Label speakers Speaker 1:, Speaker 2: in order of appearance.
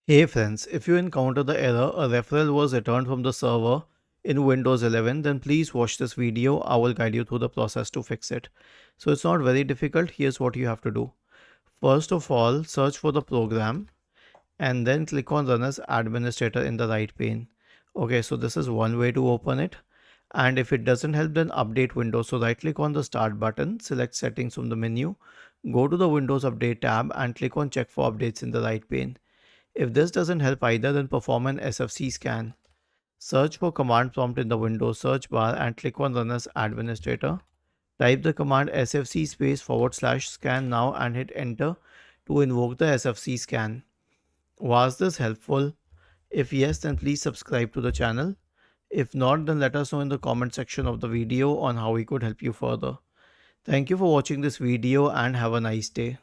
Speaker 1: Hey friends, if you encounter the error a referral was returned from the server in Windows 11, then please watch this video. I will guide you through the process to fix it. So it's not very difficult. Here's what you have to do. First of all, search for the program and then click on Run as Administrator in the right pane. Okay, so this is one way to open it. And if it doesn't help, then update Windows. So right click on the Start button, select Settings from the menu, go to the Windows Update tab and click on Check for Updates in the right pane. If this doesn't help either, then perform an SFC scan. Search for command prompt in the Windows search bar and click on Run as Administrator. Type the command sfc /scan now and hit enter to invoke the SFC scan. Was this helpful? If yes, then please subscribe to the channel. If not, then let us know in the comment section of the video on how we could help you further. Thank you for watching this video and have a nice day.